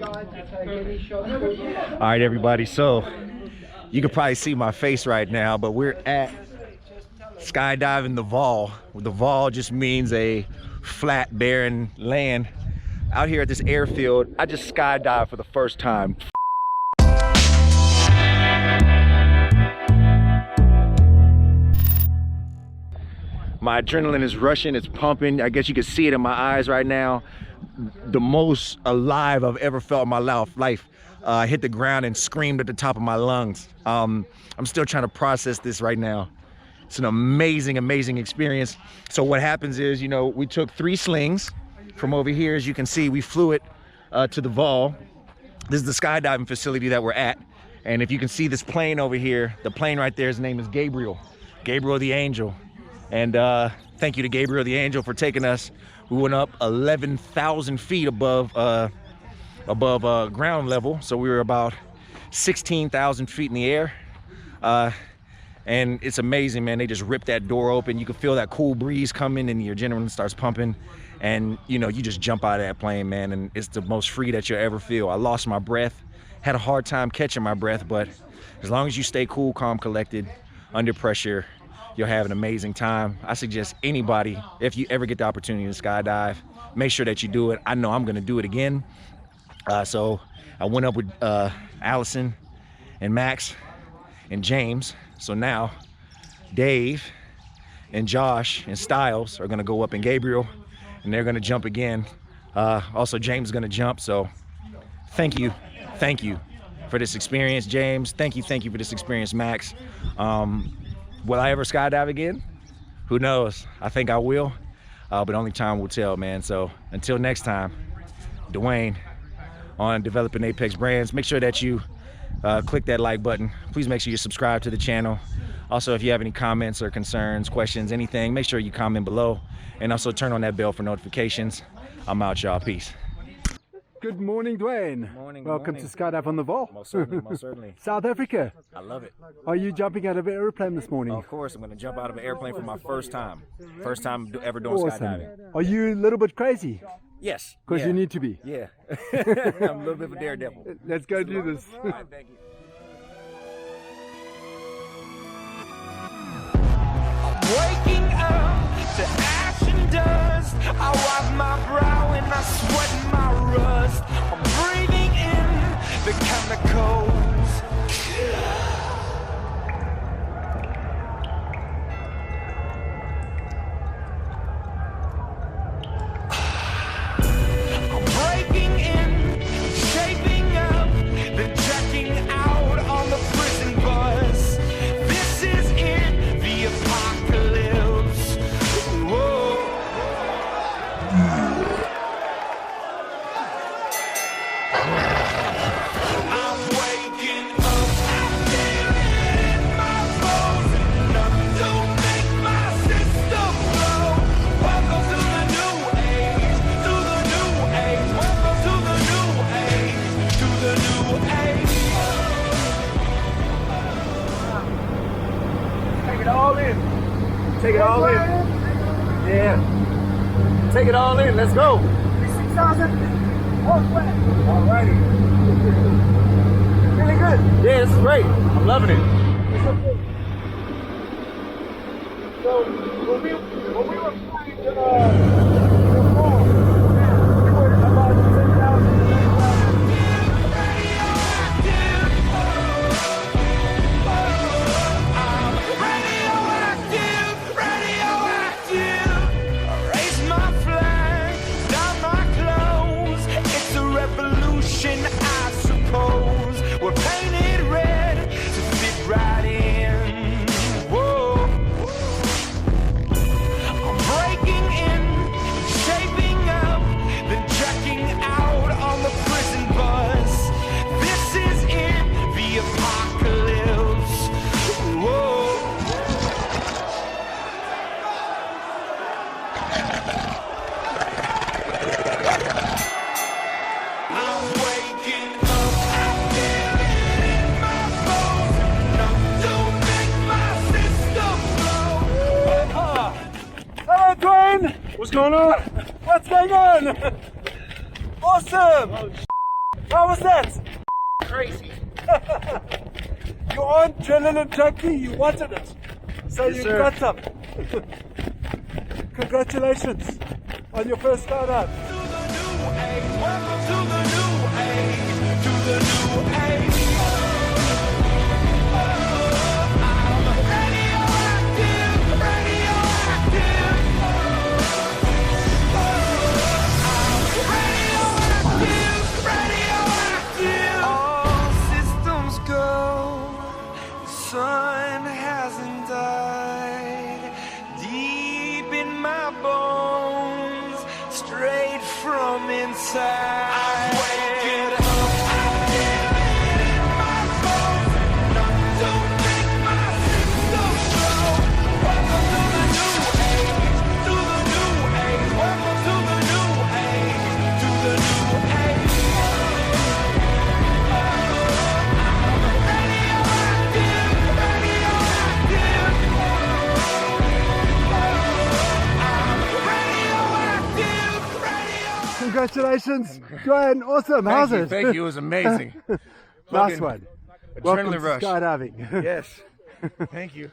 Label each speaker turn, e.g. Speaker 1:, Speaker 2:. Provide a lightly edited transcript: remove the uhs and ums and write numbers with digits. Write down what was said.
Speaker 1: All right, everybody. So you can probably see my face right now, but we're at skydiving the Vaal. The Vaal just means a flat, barren land. Out here at this airfield, I just skydived for the first time. My adrenaline is rushing, it's pumping. I guess you can see it in my eyes right now. The most alive I've ever felt in my life. I hit the ground and screamed at the top of my lungs. I'm still trying to process this right now. It's an amazing, amazing experience. So what happens is, you know, we took 3 slings from over here. As you can see, we flew it to the Vaal. This is the skydiving facility that we're at. And if you can see this plane over here, the plane right there, his name is Gabriel the Angel. And thank you to Gabriel the Angel for taking us. We went up 11,000 feet above ground level. So we were about 16,000 feet in the air. And it's amazing, man. They just ripped that door open. You can feel that cool breeze coming and your adrenaline starts pumping. And you know, you just jump out of that plane, man. And it's the most free that you'll ever feel. I lost my breath, had a hard time catching my breath, but as long as you stay cool, calm, collected, under pressure, you'll have an amazing time. I suggest anybody, if you ever get the opportunity to skydive, make sure that you do it. I know I'm gonna do it again. So I went up with Allison and Max and James. So now Dave and Josh and Styles are gonna go up in Gabriel and they're gonna jump again. Also James is gonna jump. So thank you for this experience, James. Thank you for this experience, Max. Will I ever skydive again? Who knows? I think I will, but only time will tell, man. So until next time, Dwayne on Developing Apex Brands. Make sure that you click that like button. Please make sure you subscribe to the channel. Also, if you have any comments or concerns, questions, anything, make sure you comment below. And also turn on that bell for notifications. I'm out, y'all. Peace.
Speaker 2: Good morning, Dwayne.
Speaker 1: Good morning.
Speaker 2: Welcome to Skydive on the Vaal.
Speaker 1: Most certainly, most certainly.
Speaker 2: South Africa.
Speaker 1: I love it.
Speaker 2: Are you jumping out of an airplane this morning?
Speaker 1: Of course, I'm going to jump out of an airplane for my first time. First time ever doing
Speaker 2: Awesome.
Speaker 1: skydiving.
Speaker 2: Are you a little bit crazy?
Speaker 1: Yes.
Speaker 2: Because you need to be.
Speaker 1: Yeah. I'm a little bit of a daredevil.
Speaker 2: Let's go do this.
Speaker 1: All right, thank you.
Speaker 3: Waking up to ash and dust, I wipe my brow and I sweat my rust. I'm breathing in the chemicals. I'm breaking in, shaping up, then checking out on the prison bus. This is it, the apocalypse. Whoa. I'm waking up, I feel it in my bones. Nothing to make my system blow. Welcome to the new age, to the new age. Welcome to the new age, to the new age.
Speaker 2: Take it all in. Take it all in. Yeah. Take it all in. Let's go. 6,000. Alrighty. Really good. Yeah, this is great. I'm loving it. So when we were flying to the Vaal, we were about 10,000.
Speaker 3: I suppose we're painted red to fit right in. Whoa. I'm breaking in, shaping up, then checking out on the prison bus. This is it, the apocalypse. Whoa. I'm waking up, I feel it in my bones. Enough to make my system blow.
Speaker 2: Hello, Dwayne. What's going on? What's going on? Awesome. How was that?
Speaker 1: Crazy.
Speaker 2: You aren't adrenaline junkie, you wanted it. So
Speaker 1: Yes,
Speaker 2: you
Speaker 1: sir.
Speaker 2: got some. Congratulations on your first skydive.
Speaker 3: Welcome to the new age, to the new age. I'm radioactive, radioactive. I'm radioactive, radioactive. All systems go. The sun hasn't died. Deep in my bones, straight from inside. I'm waking up, active in my bones, enough to make my system blow. Welcome to the new age, to the new age. Welcome to the new age, to the new age. I'm radioactive, radioactive. Radioactive, radioactive.
Speaker 2: Congratulations, Joanne. Awesome. How's it?
Speaker 1: Thank you. It was amazing.
Speaker 2: Nice
Speaker 1: Fucking
Speaker 2: one. Welcome
Speaker 1: Adrenaline
Speaker 2: to
Speaker 1: rush.
Speaker 2: skydiving.
Speaker 1: Yes. Thank you.